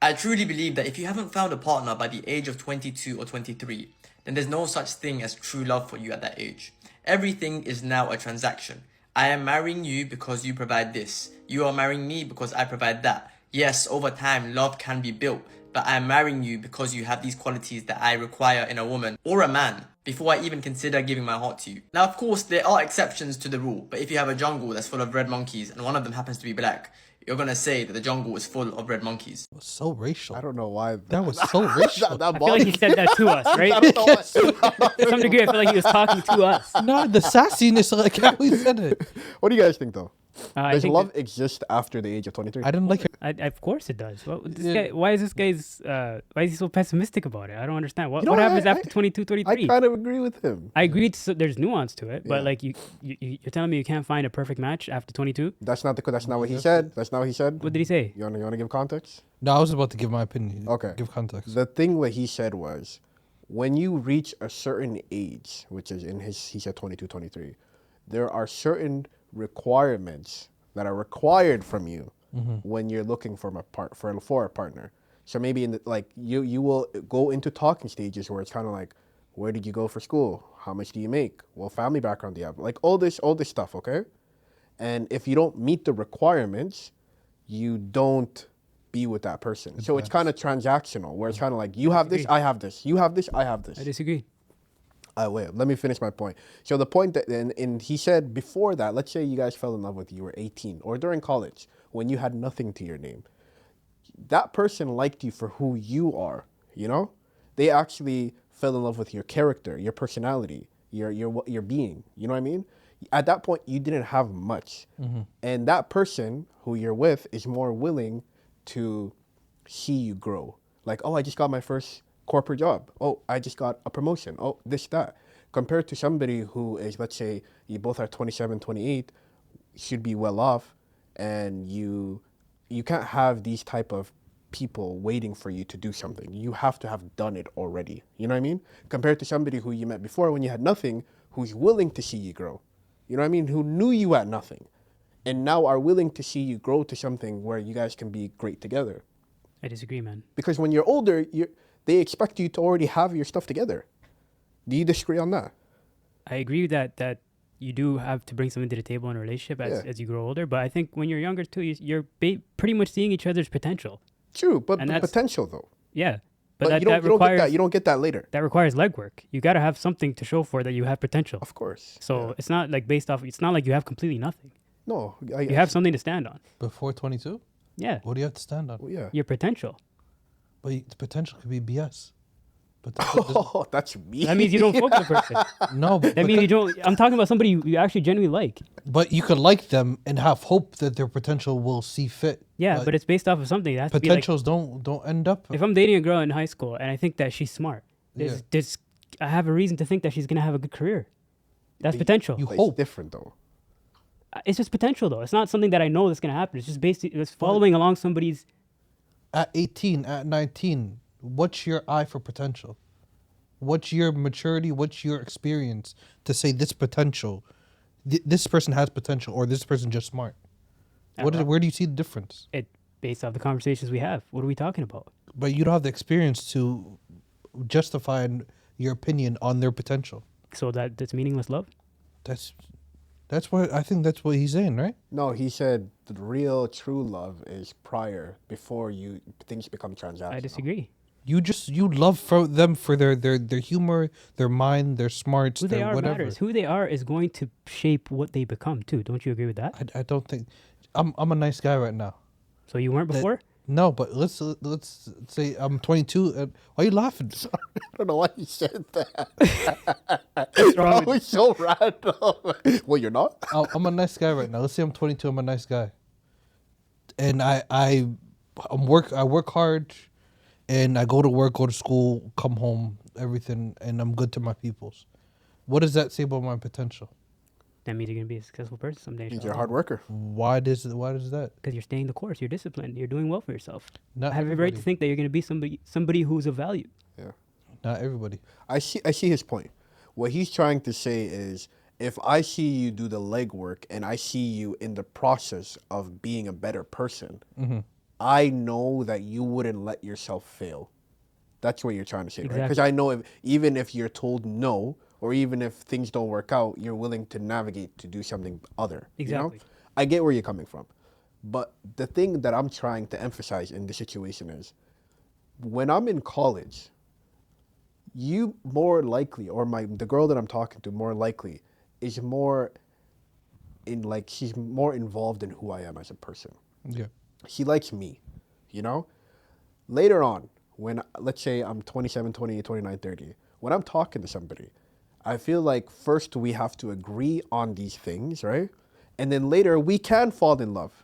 I truly believe that if you haven't found a partner by the age of 22 or 23, then there's no such thing as true love for you at that age. Everything is now a transaction. I am marrying you because you provide this. You are marrying me because I provide that. Yes, over time, love can be built, but I am marrying you because you have these qualities that I require in a woman or a man before I even consider giving my heart to you. Now, of course, there are exceptions to the rule, but if you have a jungle that's full of red monkeys and one of them happens to be black, you're gonna say that the jungle is full of red monkeys. It was so racial. I don't know why. That was so racial. that I feel like he said that to us, right? I don't know why. To some degree, I feel like he was talking to us. No, the sassiness, like how he said it. What do you guys think, though? I Does think love exist after the age of 23? I didn't like it. of course it does. Well, this Yeah. guy, why is this guy's? Why is he so pessimistic about it? I don't understand. What You know what what, happens I- after 22, I 23? kind of agree with him. I agree. There's nuance to it, but Yeah. like you're telling me you can't find a perfect match after 22. That's not what he said. That's not what he said. What did he say? You wanna give context? No, I was about to give my opinion. Okay. Give context. The thing what he said was, when you reach a certain age, which is he said 22, 23, there are certain requirements that are required from you when you're looking for a partner. So maybe you will go into talking stages where it's kind of like, where did you go for school? How much do you make? What family background do you have? Like all this stuff, okay? And if you don't meet the requirements, you don't be with that person. So it's kind of transactional, where it's kind of like, you have this, I have this. You have this, I have this. I disagree. Wait, let me finish my point. So the point that, and he said before that, let's say you guys fell in love with you were 18 or during college when you had nothing to your name. That person liked you for who you are, you know? They actually fell in love with your character, your personality, your being, you know what I mean? At that point, you didn't have much. And that person who you're with is more willing to see you grow. Like, oh, I just got my first corporate job. Oh, I just got a promotion. Oh, this, that. Compared to somebody who is, let's say, you both are 27, 28, should be well off, and you can't have these type of people waiting for you to do something. You have to have done it already. You know what I mean? Compared to somebody who you met before when you had nothing, who's willing to see you grow. You know what I mean? Who knew you at nothing, and now are willing to see you grow to something where you guys can be great together. I disagree, man. Because when you're older, they expect you to already have your stuff together. Do you disagree on that? I agree that you do have to bring something to the table in a relationship as you grow older. But I think when you're younger too, you're pretty much seeing each other's potential. True, but And the that's- potential though. Yeah, But that you don't requires get that. You don't get that later. that requires legwork. You got to have something to show for that you have potential. Of course. So Yeah. it's not like based off. It's not like you have completely nothing. No, You have something to stand on. Before 22? Yeah, What do you have to stand on? Well, yeah. your potential. But the potential could be BS. But Oh, that's me. That means you don't fuck with the person. no, but, That means you don't. I'm talking about somebody you actually genuinely like. but you could like them and have hope that their potential will see fit. Yeah, but it's based off of something. It has to be like, potentials don't end up. if I'm dating a girl in high school and I think that she's smart, I have a reason to think that she's gonna have a good career. That's potential. you But hope. it's different though. It's just potential though. It's not something that I know that's gonna happen. It's just basically it's following along somebody's. At 18, at 19, what's your eye for potential? What's your maturity? What's your experience to say this potential, this person has potential, or this person just smart? Where do you see the difference? It based off the conversations we have. What are we talking about? But you don't have the experience to justify your opinion on their potential. So that's meaningless love. That's what I think. That's what he's saying, right? No, he said the real true love is before things become transactional. I disagree. You love them for their humor, their mind, their smarts, Who they their are whatever. matters. Who they are is going to shape what they become too. Don't you agree with that? I don't think I'm a nice guy right now. So you weren't before. No, but let's say I'm 22. Why are you laughing? I don't know why he said that. What's wrong That was so random. Well, you're not? I'm a nice guy right now. Let's say I'm 22. I'm a nice guy, and I work hard, and I go to work, go to school, come home, everything, and I'm good to my peoples. What does that say about my potential? That means you're gonna be a successful person someday. Means you're a hard worker. Why does that? Because you're staying the course. You're disciplined. You're doing well for yourself. Not I have every right to everybody. think that you're gonna be somebody who's of value. Yeah. Not everybody. I see his point. What he's trying to say is, if I see you do the legwork and I see you in the process of being a better person, I know that you wouldn't let yourself fail. That's what you're trying to say, right? Because Exactly. I know even if you're told no, or even if things don't work out, you're willing to navigate to do something other. You know? Exactly. I get where you're coming from. But the thing that I'm trying to emphasize in this situation is when I'm in college, you more likely, or the girl that I'm talking to more likely, is more in like she's more involved in who I am as a person. Yeah. She likes me, you know? Later on, when let's say I'm 27, 28, 29, 30, when I'm talking to somebody, I feel like first we have to agree on these things, right? And then later we can fall in love.